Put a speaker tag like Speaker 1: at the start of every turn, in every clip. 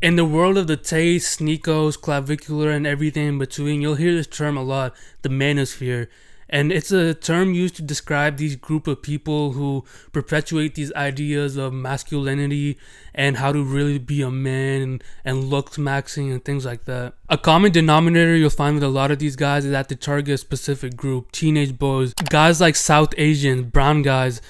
Speaker 1: In the world of the Tate, Sneakos, Clavicular, and everything in between, you'll hear this term a lot, the manosphere. And it's a term used to describe these group of people who perpetuate these ideas of masculinity and how to really be a man and looks maxing and things like that. A common denominator you'll find with a lot of these guys is that they target a specific group, teenage boys, guys like South Asians, brown guys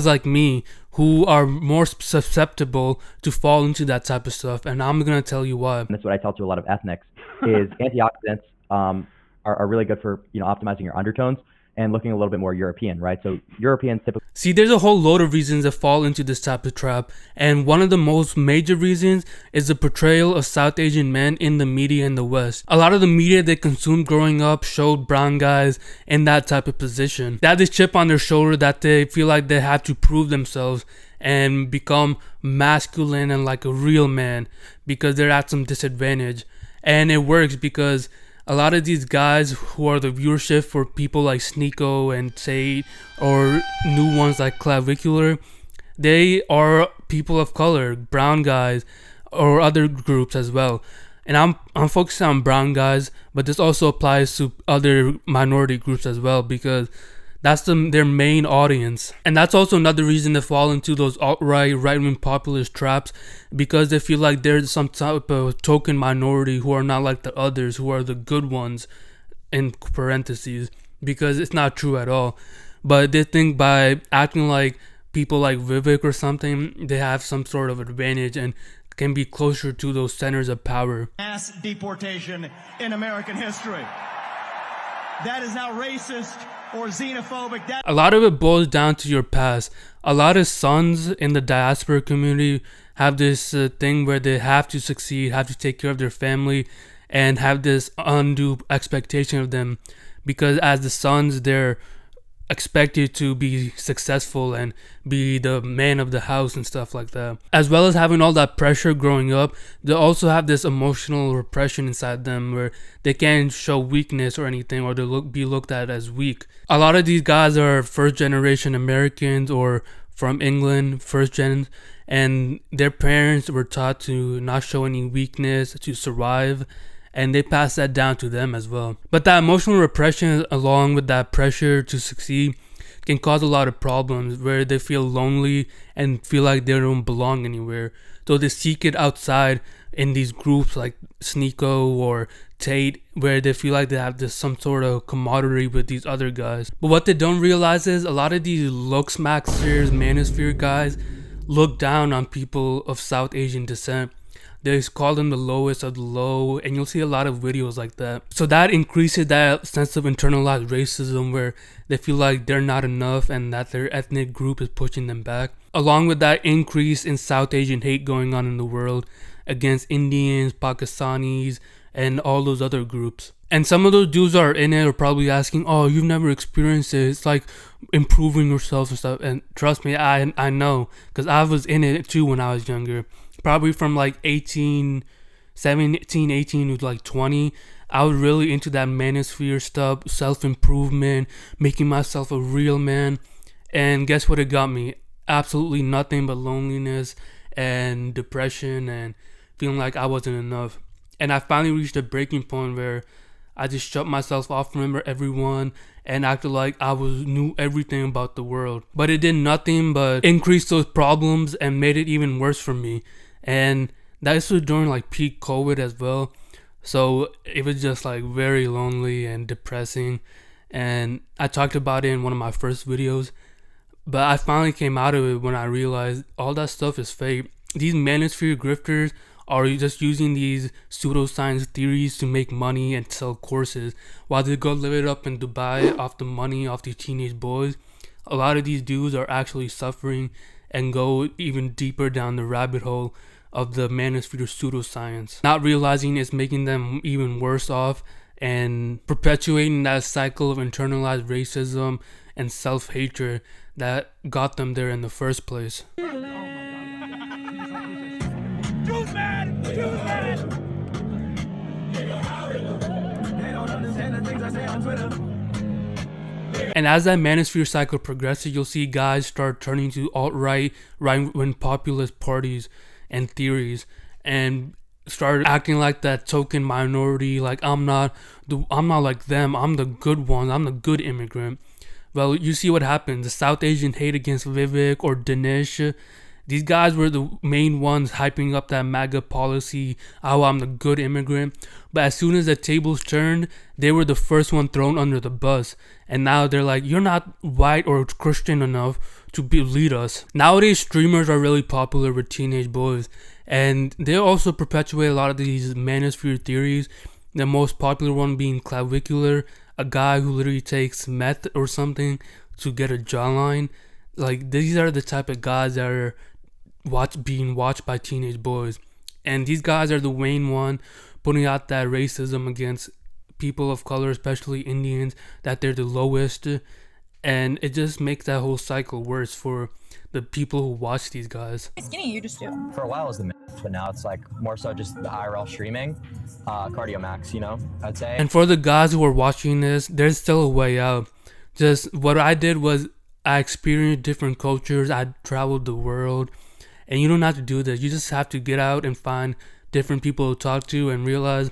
Speaker 1: like me, who are more susceptible to fall into that type of stuff. And I'm going to tell you why.
Speaker 2: And that's what I tell to a lot of ethnics is antioxidants are really good for, optimizing your undertones and looking a little bit more European, right? So Europeans typically...
Speaker 1: See, there's a whole load of reasons that fall into this type of trap. And one of the most major reasons is the portrayal of South Asian men in the media in the West. A lot of the media they consumed growing up showed brown guys in that type of position. They have this chip on their shoulder that they feel like they have to prove themselves and become masculine and like a real man because they're at some disadvantage. And it works because a lot of these guys who are the viewership for people like Sneako and Tate or new ones like Clavicular, they are people of color, brown guys or other groups as well. And I'm focusing on brown guys, but this also applies to other minority groups as well because that's their main audience. And that's also another reason they fall into those alt-right, right-wing populist traps because they feel like there's some type of token minority who are not like the others, who are the good ones, in parentheses, because it's not true at all. But they think by acting like people like Vivek or something, they have some sort of advantage and can be closer to those centers of power.
Speaker 3: Mass deportation in American history. That is not racist or xenophobic.
Speaker 1: A lot of it boils down to your past. A lot of sons in the diaspora community have this thing where they have to succeed, have to take care of their family, and have this undue expectation of them because as the sons, they're expected to be successful and be the man of the house and stuff like that. As well as having all that pressure growing up, they also have this emotional repression inside them where they can't show weakness or anything, or they'll be looked at as weak. A lot of these guys are first generation Americans or from England, first gen, and their parents were taught to not show any weakness, to survive, and they pass that down to them as well. But that emotional repression along with that pressure to succeed can cause a lot of problems where they feel lonely and feel like they don't belong anywhere. So they seek it outside in these groups like Sneako or Tate where they feel like they have this some sort of camaraderie with these other guys. But what they don't realize is a lot of these looks maxers, manosphere guys look down on people of South Asian descent. They call them the lowest of the low, and you'll see a lot of videos like that. So that increases that sense of internalized racism where they feel like they're not enough and that their ethnic group is pushing them back. Along with that increase in South Asian hate going on in the world against Indians, Pakistanis, and all those other groups. And some of those dudes are in it are probably asking, oh, you've never experienced it. It's like improving yourself and stuff. And trust me, I know, because I was in it too when I was younger. Probably from like 18 to like 20, I was really into that manosphere stuff, self-improvement, making myself a real man. And guess what it got me? Absolutely nothing but loneliness and depression and feeling like I wasn't enough. And I finally reached a breaking point where I just shut myself off from everyone and acted like I knew everything about the world. But it did nothing but increase those problems and made it even worse for me. And that was during like peak COVID as well. So it was just like very lonely and depressing. And I talked about it in one of my first videos. But I finally came out of it when I realized all that stuff is fake. These manosphere grifters are just using these pseudoscience theories to make money and sell courses while they go live it up in Dubai off the money off these teenage boys. A lot of these dudes are actually suffering and go even deeper down the rabbit hole of the manosphere pseudoscience, not realizing it's making them even worse off and perpetuating that cycle of internalized racism and self-hatred that got them there in the first place. And as that manosphere cycle progresses, you'll see guys start turning to alt-right, right-wing populist parties and theories and started acting like that token minority, like I'm not like them, I'm the good one, I'm the good immigrant. Well, you see what happened. The South Asian hate against Vivek or Dinesh, these guys were the main ones hyping up that MAGA policy, oh, I'm the good immigrant. But as soon as the tables turned, they were the first one thrown under the bus. And now they're like, you're not white or Christian enough to lead us. Nowadays, streamers are really popular with teenage boys. And they also perpetuate a lot of these manosphere theories. The most popular one being Clavicular, a guy who literally takes meth or something to get a jawline. Like, these are the type of guys that are being watched by teenage boys. And these guys are the main one putting out that racism against people of color, especially Indians, that they're the lowest. And it just makes that whole cycle worse for the people who watch these guys.
Speaker 4: Skinny, you just do.
Speaker 5: For a while it was the myth, but now it's like more so just the IRL streaming, cardio max, you know, I'd say.
Speaker 1: And for the guys who are watching this, there's still a way out. Just what I did was I experienced different cultures. I traveled the world. And you don't have to do this. You just have to get out and find different people to talk to and realize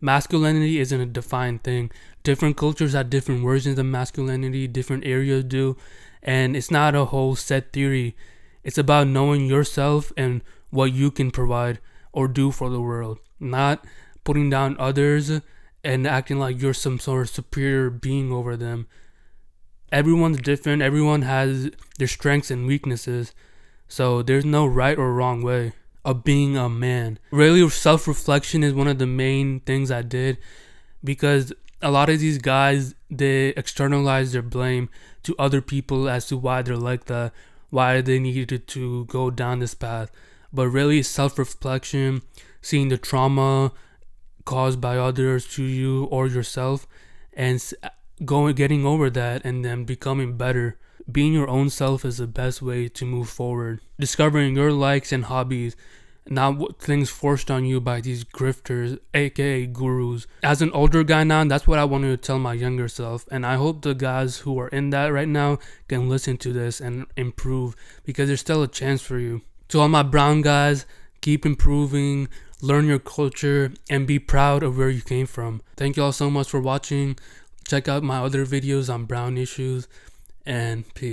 Speaker 1: masculinity isn't a defined thing. Different cultures have different versions of masculinity, different areas do. And it's not a whole set theory. It's about knowing yourself and what you can provide or do for the world. Not putting down others and acting like you're some sort of superior being over them. Everyone's different. Everyone has their strengths and weaknesses. So there's no right or wrong way of being a man. Really, self-reflection is one of the main things I did, because a lot of these guys, they externalize their blame to other people as to why they're like that, why they needed to go down this path. But really, self-reflection, seeing the trauma caused by others to you or yourself, and getting over that and then becoming better. Being your own self is the best way to move forward. Discovering your likes and hobbies, not what things forced on you by these grifters, aka gurus. As an older guy now, that's what I wanted to tell my younger self. And I hope the guys who are in that right now can listen to this and improve, because there's still a chance for you. To all my brown guys, keep improving, learn your culture, and be proud of where you came from. Thank you all so much for watching. Check out my other videos on brown issues. And peace.